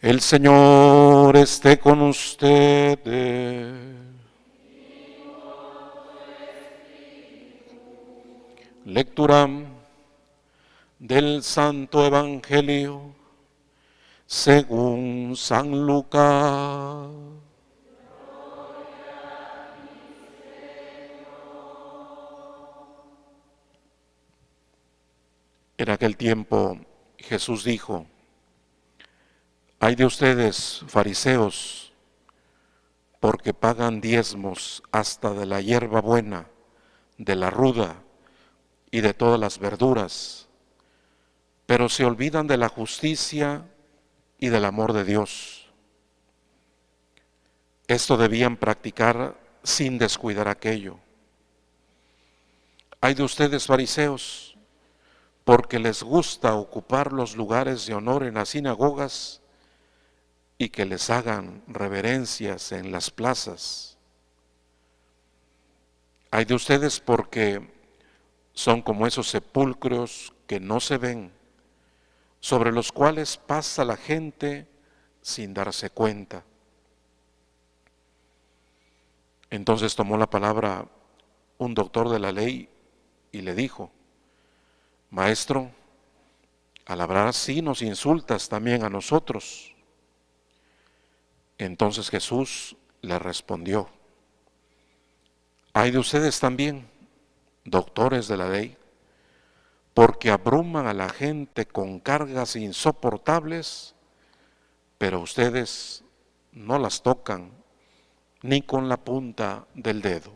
El Señor esté con ustedes. Lectura del Santo Evangelio según San Lucas. En aquel tiempo Jesús dijo: Ay de ustedes, fariseos, porque pagan diezmos hasta de la hierba buena, de la ruda y de todas las verduras, pero se olvidan de la justicia y del amor de Dios. Esto debían practicar sin descuidar aquello. Ay de ustedes, fariseos, porque les gusta ocupar los lugares de honor en las sinagogas y que les hagan reverencias en las plazas. Ay de ustedes porque son como esos sepulcros que no se ven, sobre los cuales pasa la gente sin darse cuenta. Entonces tomó la palabra un doctor de la ley y le dijo: Maestro, al hablar así nos insultas también a nosotros. Entonces Jesús le respondió: Ay de ustedes también, doctores de la ley, porque abruman a la gente con cargas insoportables, pero ustedes no las tocan ni con la punta del dedo.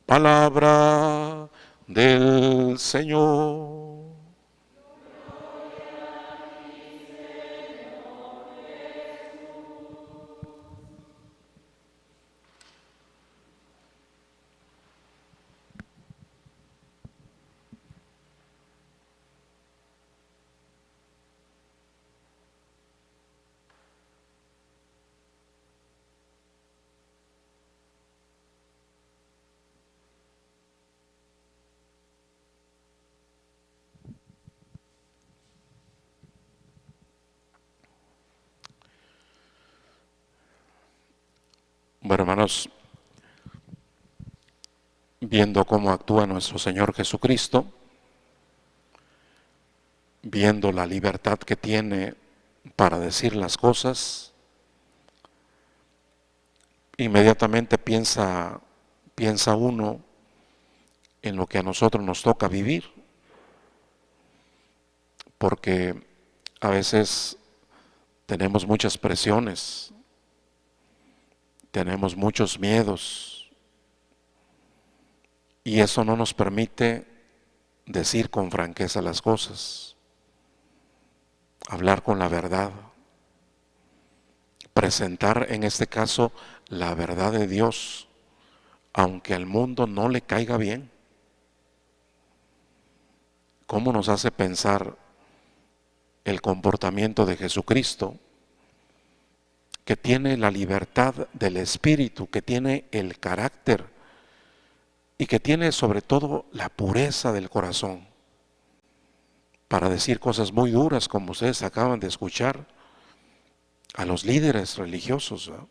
Palabra del Señor. Bueno, hermanos, viendo cómo actúa nuestro Señor Jesucristo, viendo la libertad que tiene para decir las cosas, inmediatamente piensa uno en lo que a nosotros nos toca vivir, porque a veces tenemos muchas presiones, tenemos muchos miedos, y eso no nos permite decir con franqueza las cosas, hablar con la verdad, presentar en este caso la verdad de Dios, aunque al mundo no le caiga bien. ¿Cómo nos hace pensar el comportamiento de Jesucristo, que tiene la libertad del espíritu, que tiene el carácter y que tiene sobre todo la pureza del corazón para decir cosas muy duras, como ustedes acaban de escuchar a los líderes religiosos, ¿verdad?,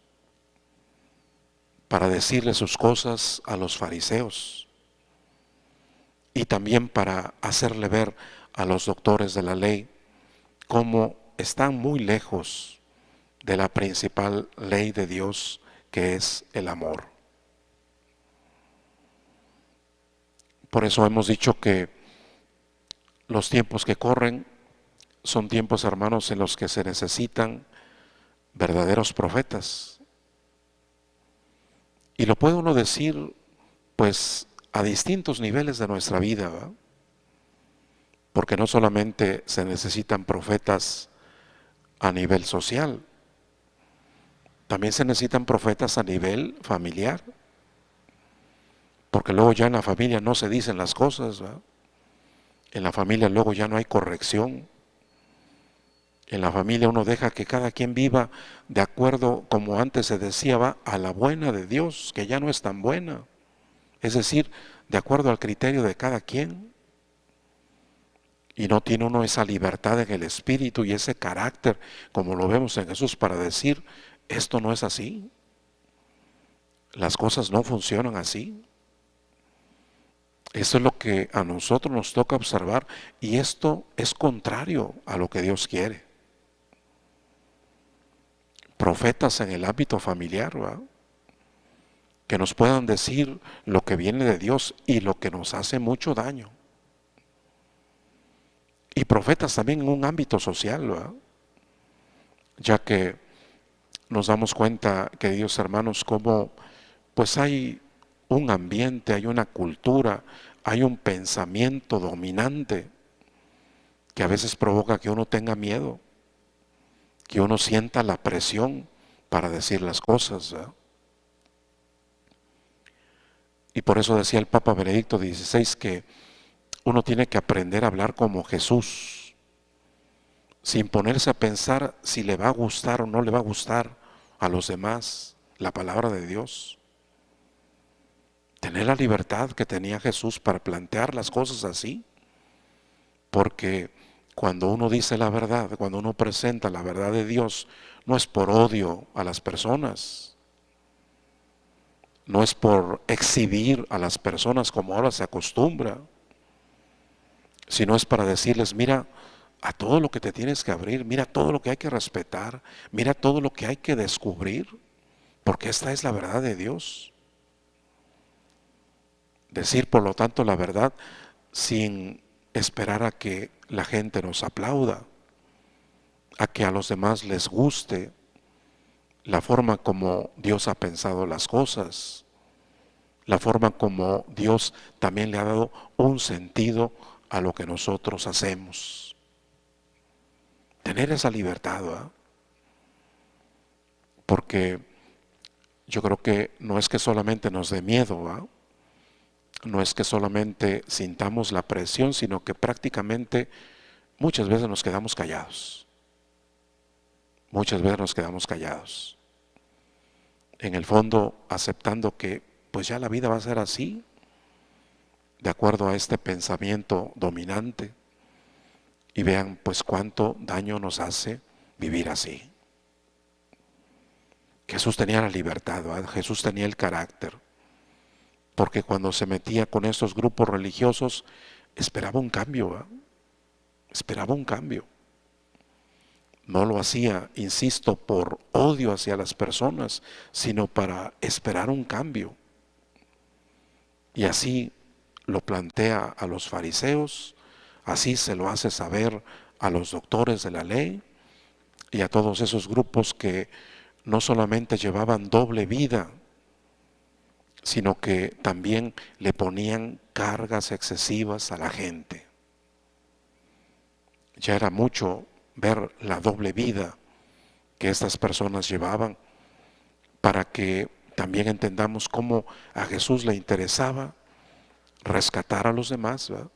para decirle sus cosas a los fariseos y también para hacerle ver a los doctores de la ley cómo están muy lejos de la principal ley de Dios, que es el amor. Por eso hemos dicho que los tiempos que corren son tiempos, hermanos, en los que se necesitan verdaderos profetas. Y lo puede uno decir, pues, a distintos niveles de nuestra vida, ¿verdad? Porque no solamente se necesitan profetas a nivel social, también se necesitan profetas a nivel familiar, porque luego ya en la familia no se dicen las cosas, ¿verdad? En la familia luego ya no hay corrección. En la familia uno deja que cada quien viva de acuerdo, como antes se decía, va a la buena de Dios, que ya no es tan buena, es decir, de acuerdo al criterio de cada quien. Y no tiene uno esa libertad en el espíritu y ese carácter, como lo vemos en Jesús, para decir, esto no es así. Las cosas no funcionan así. Eso es lo que a nosotros nos toca observar, y esto es contrario a lo que Dios quiere. Profetas en el ámbito familiar, ¿verdad?, que nos puedan decir lo que viene de Dios y lo que nos hace mucho daño. Y profetas también en un ámbito social, ¿verdad?, ya que nos damos cuenta, queridos hermanos, cómo pues hay un ambiente, hay una cultura, hay un pensamiento dominante que a veces provoca que uno tenga miedo, que uno sienta la presión para decir las cosas, ¿verdad? Y por eso decía el Papa Benedicto XVI que uno tiene que aprender a hablar como Jesús, sin ponerse a pensar si le va a gustar o no le va a gustar a los demás la palabra de Dios. Tener la libertad que tenía Jesús para plantear las cosas así, porque cuando uno dice la verdad, cuando uno presenta la verdad de Dios, no es por odio a las personas, no es por exhibir a las personas como ahora se acostumbra, sino es para decirles, mira a todo lo que te tienes que abrir, mira todo lo que hay que respetar, mira todo lo que hay que descubrir, porque esta es la verdad de Dios. Decir, por lo tanto, la verdad sin esperar a que la gente nos aplauda, a que a los demás les guste la forma como Dios ha pensado las cosas, la forma como Dios también le ha dado un sentido a lo que nosotros hacemos. Tener esa libertad, ¿verdad? Porque yo creo que no es que solamente nos dé miedo, ¿verdad?, no es que solamente sintamos la presión, sino que prácticamente muchas veces nos quedamos callados. Muchas veces nos quedamos callados. En el fondo, aceptando que pues ya la vida va a ser así, de acuerdo a este pensamiento dominante. Y vean pues cuánto daño nos hace vivir así. Jesús tenía la libertad, ¿verdad? Jesús tenía el carácter. Porque cuando se metía con estos grupos religiosos, esperaba un cambio, ¿verdad? Esperaba un cambio. No lo hacía, insisto, por odio hacia las personas, sino para esperar un cambio. Y así lo plantea a los fariseos, así se lo hace saber a los doctores de la ley y a todos esos grupos que no solamente llevaban doble vida, sino que también le ponían cargas excesivas a la gente. Ya era mucho ver la doble vida que estas personas llevaban, para que también entendamos cómo a Jesús le interesaba rescatar a los demás, ¿verdad?,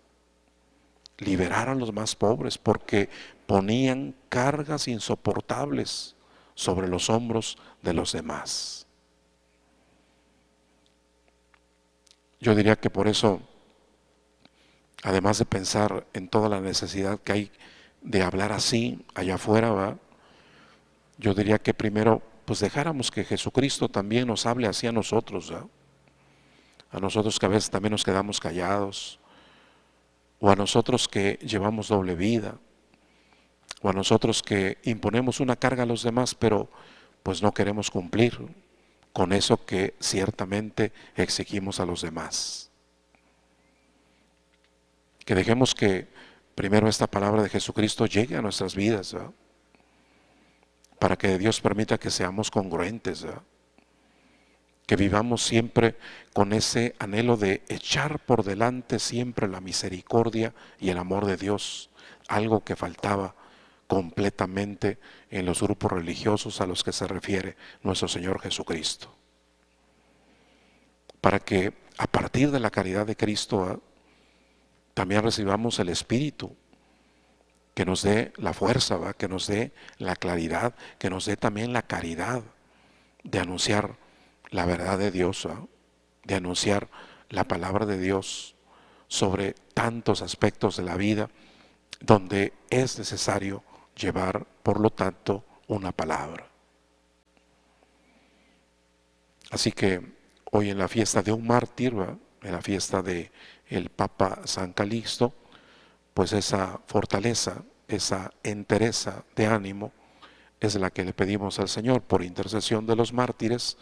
liberar a los más pobres, porque ponían cargas insoportables sobre los hombros de los demás. Yo diría que por eso, además de pensar en toda la necesidad que hay de hablar así allá afuera, ¿verdad?, yo diría que primero pues dejáramos que Jesucristo también nos hable así a nosotros, ¿verdad?, a nosotros que a veces también nos quedamos callados, o a nosotros que llevamos doble vida, o a nosotros que imponemos una carga a los demás, pero pues no queremos cumplir con eso que ciertamente exigimos a los demás. Que dejemos que primero esta palabra de Jesucristo llegue a nuestras vidas, ¿verdad?, para que Dios permita que seamos congruentes, ¿verdad?, que vivamos siempre con ese anhelo de echar por delante siempre la misericordia y el amor de Dios, algo que faltaba completamente en los grupos religiosos a los que se refiere nuestro Señor Jesucristo. Para que a partir de la caridad de Cristo también recibamos el Espíritu, que nos dé la fuerza, ¿verdad?, que nos dé la claridad, que nos dé también la caridad de anunciar la verdad de Dios, ¿verdad?, de anunciar la palabra de Dios sobre tantos aspectos de la vida donde es necesario llevar, por lo tanto, una palabra. Así que hoy en la fiesta de un mártir, en la fiesta de el Papa San Calixto, pues esa fortaleza, esa entereza de ánimo es la que le pedimos al Señor por intercesión de los mártires,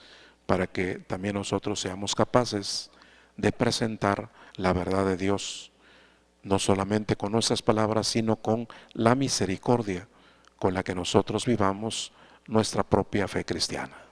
para que también nosotros seamos capaces de presentar la verdad de Dios, no solamente con nuestras palabras, sino con la misericordia con la que nosotros vivamos nuestra propia fe cristiana.